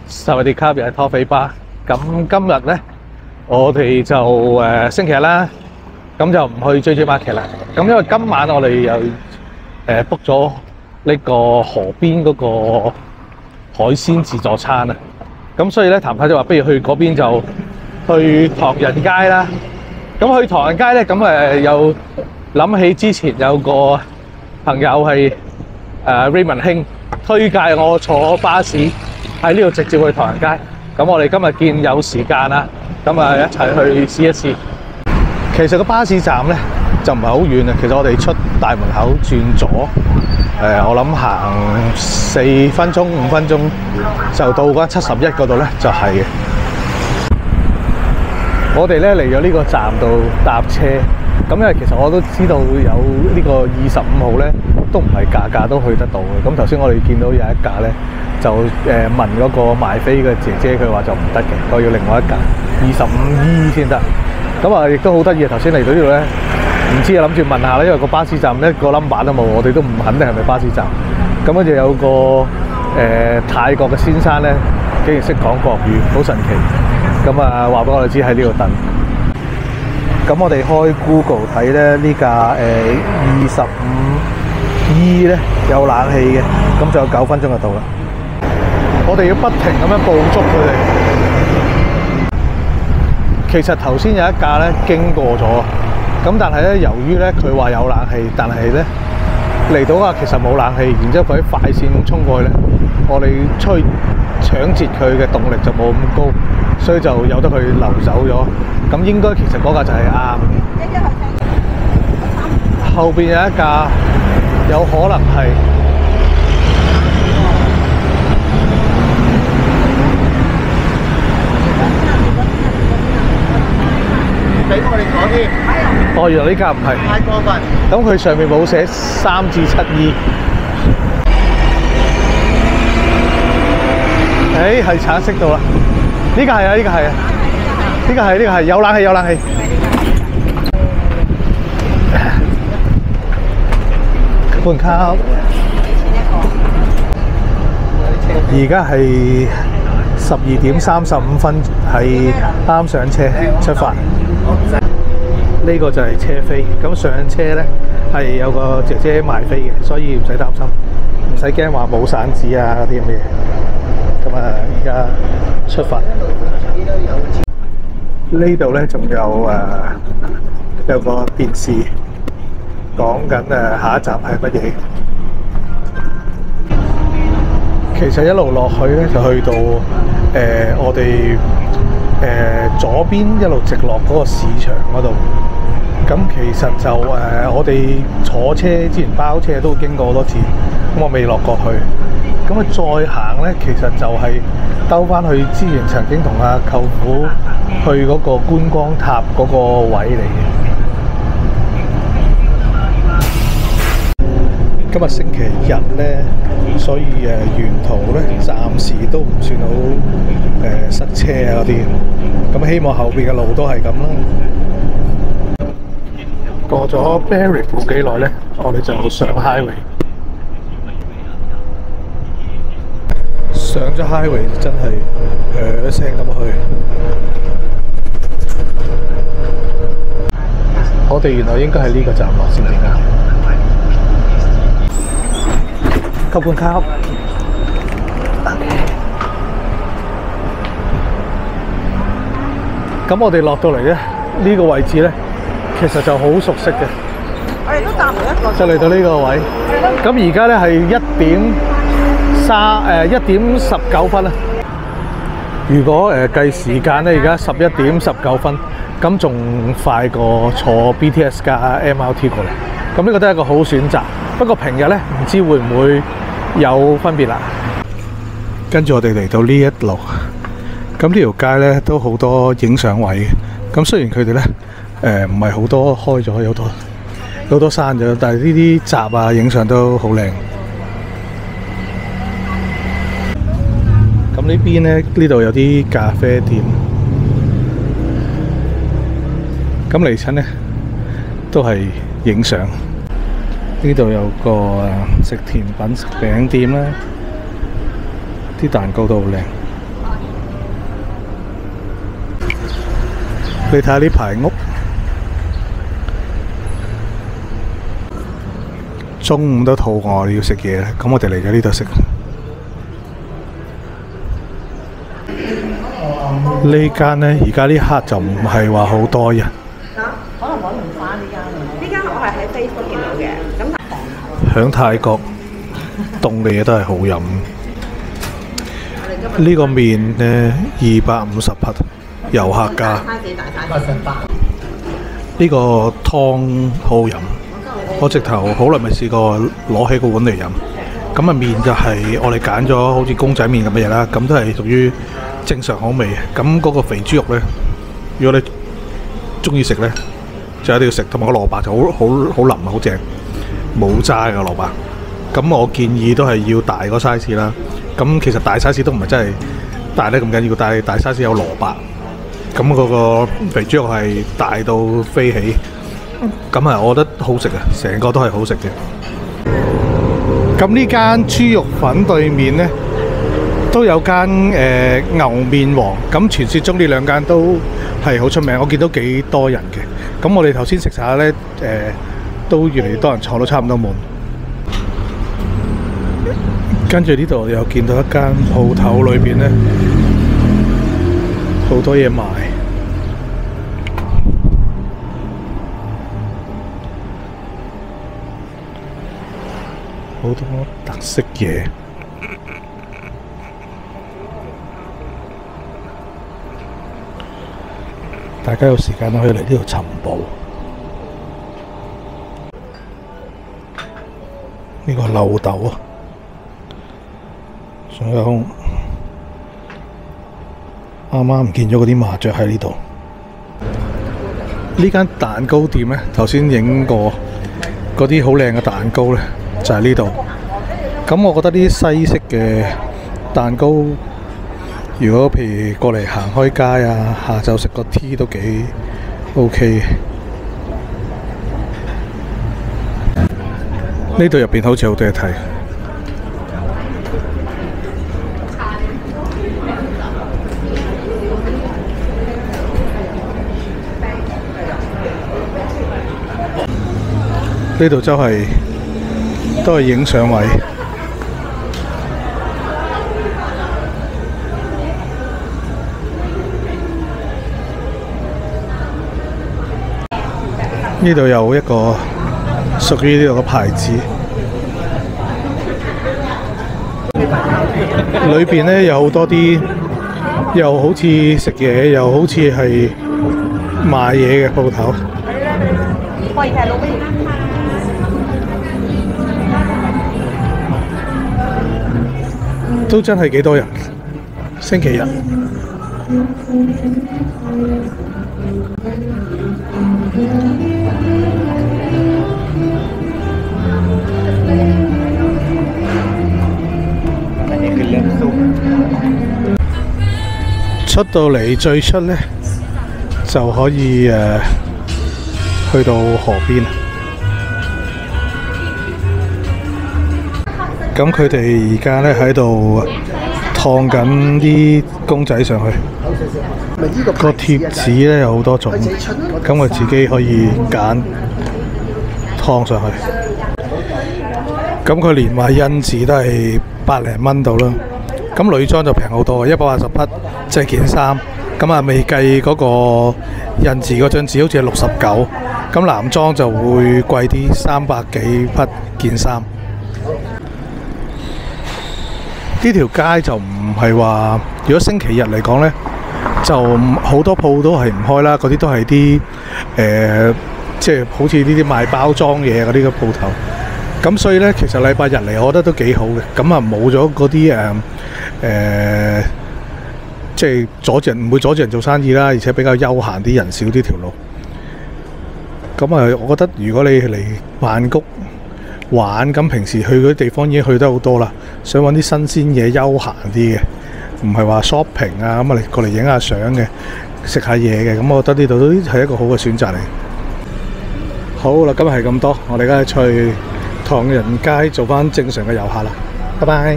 薩瓦迪卡又係拖肥巴。咁今日咧，我哋就星期日啦，咁就唔去 JJ Market 啦。咁因為今晚我哋又book 咗呢個河邊嗰個海鮮自助餐啊。咁所以咧，譚太就話不如去嗰邊就去唐人街啦。咁去唐人街咧，咁又諗起之前有個朋友係Raymond 兄推介我坐巴士喺呢度直接去唐人街。咁我哋今日見有時間啦，咁一齊去試一試。其實個巴士站咧就唔係好遠啊。其實我哋出大門口轉左，我諗行4分鐘、5分鐘就到嗰71嗰度咧就係嘅。我哋咧嚟咗呢個站度搭車，咁因為其實我都知道有呢個25號咧都唔係架架都去得到嘅。咁頭先我哋見到有一架咧就問嗰個賣飛嘅姐姐，佢話就唔得嘅，我要另外一架25E先得。咁啊亦都好得意啊！頭先嚟到呢度咧，唔知啊諗住問下啦，因為個巴士站咧個 number 都冇，我哋都唔肯定係咪巴士站。咁跟住有個泰國嘅先生咧，竟然識講國語，好神奇。咁啊，話俾我哋知喺呢度等。咁我哋開 Google 睇咧，呢架25E 咧有冷氣嘅，咁仲有9分鐘就到啦。我哋要不停咁樣捕捉佢哋。其實頭先有一架咧經過咗，咁但係咧由於咧佢話有冷氣，但係咧嚟到啊其實冇冷氣，然之後佢喺快線衝過去咧，我哋出去搶截佢嘅動力就冇咁高。所以就由得佢流走咗，咁應該其實嗰架就係啱嘅。後邊有一架有可能係俾我哋坐添。哦，原來呢架唔係。太過分。咁佢上面冇寫3至7E。係橙色到啦。呢個係啊，呢個係啊，呢個係有冷氣有冷氣。半卡。而家係12點35分，係啱上車出發。呢個就係車飛，咁上車咧係有個姐姐賣飛嘅，所以唔使擔心，唔使驚話冇散紙啊嗰啲咁嘅嘢。咁啊，而家出發。呢度咧仲有有個電視講緊下一站係乜嘢。其實一路落去咧就去到我哋左邊一路直落嗰個市場嗰度。咁其實就我哋坐車之前包車都經過好多次，咁我未落過去。咁啊再行咧，其實就係兜翻去之前曾經同阿舅父去嗰個觀光塔嗰個位嚟嘅。今日星期日咧，所以沿途咧暫時都唔算好塞車啊嗰啲。咁希望後邊嘅路都係咁啦。過咗 Berry 冇幾耐咧，我哋就上 highway。上咗 highway 真係一聲咁去。我哋原來應該係呢個站落先至啱。吸半卡。咁我哋落到嚟咧，呢個位置咧，其實就好熟悉嘅。我哋都站唔一個。就嚟到呢個位。咁而家咧係1點19分啦。如果計時間咧，而家11點19分，咁仲快過坐 BTS 加 MRT 過嚟。咁呢個都係一個好選擇。不過平日咧，唔知會唔會有分別啦。跟住我哋嚟到呢一路，咁呢條街咧都好多影相位嘅。咁雖然佢哋咧唔係好多開咗，有好多閂咗，但係呢啲閘啊影相都好靚。咁呢邊咧，呢度有啲咖啡店。咁嚟親咧都係影相。呢度有個食甜品食餅店啦，啲蛋糕都好靚。你睇下呢排屋，中午都肚餓，要食嘢，咁我哋嚟咗呢度食。呢間呢，而家呢刻就唔係話好多人。可能揾唔翻呢間嚟。呢間我係喺 Facebook 見到嘅。響泰國凍嘅嘢都係好飲。呢個麵呢250匹，遊客價。呢個湯好好飲，我直頭好耐未試過攞起個碗嚟飲。咁啊麵就係我哋揀咗好似公仔麵咁嘅嘢啦，咁都係屬於正常口味嘅。咁嗰個肥豬肉呢，如果你中意食呢，就一定要食。同埋個蘿蔔就好腍啊，好正，冇渣嘅蘿蔔。咁我建議都係要大個 size 啦。咁其實大 size 都唔係真係大得咁緊要，但係大 size 有蘿蔔。咁嗰個肥豬肉係大到飛起。咁啊，我覺得好食啊，成個都係好食嘅。咁呢間豬肉粉對面呢，都有間牛面王。咁傳説中呢兩間都係好出名，我見到幾多人嘅。咁我哋頭先食晒呢，都越嚟越多人坐到差唔多滿。跟住呢度又見到一間鋪頭裏邊呢，好多嘢賣，好多特色嘢。大家有時間都可以嚟呢度尋寶。呢個漏斗啊！仲有啱啱唔見咗嗰啲麻雀喺呢度。呢間蛋糕店呢，頭先影過嗰啲好靚嘅蛋糕呢，就係呢度。咁我覺得啲西式嘅蛋糕，如果譬如過嚟行開街啊，下晝食個 tea 都幾 OK 嘅。呢度入邊好似好多嘢睇。呢度都係影相位。呢度有一個屬於呢度嘅牌子，裏邊呢有好多啲，又好似食嘢，又好似係賣嘢嘅鋪頭。都真係幾多人，星期日。出到嚟最出呢，就可以去到河邊。咁佢哋而家呢喺度燙緊啲公仔上去。個貼紙呢有好多種，咁我自己可以揀燙上去。咁佢連埋印字都係百零蚊度啦。咁女裝就平好多，180匹即係件衫。咁啊未計嗰個印字嗰張紙，好似係69。咁男裝就會貴啲，300幾匹件衫。呢條街就唔係話，如果星期日嚟講呢，就好多鋪都係唔開啦。嗰啲都係啲即係好似呢啲賣包裝嘢嗰啲嘅鋪頭。咁所以呢，其實禮拜日嚟，我覺得都幾好嘅。咁啊冇咗嗰啲即係唔會阻住人做生意啦，而且比較休閒啲，人少啲條路。咁啊，我覺得如果你嚟曼谷玩，咁平時去嗰啲地方已經去得好多啦，想揾啲新鮮嘢休閒啲嘅，唔係話 shopping 啊，咁啊過嚟影下相嘅，食下嘢嘅，咁我覺得呢度都係一個好嘅選擇嚟。好啦，今日係咁多，我哋而家去唐人街做翻正常嘅遊客啦，拜拜。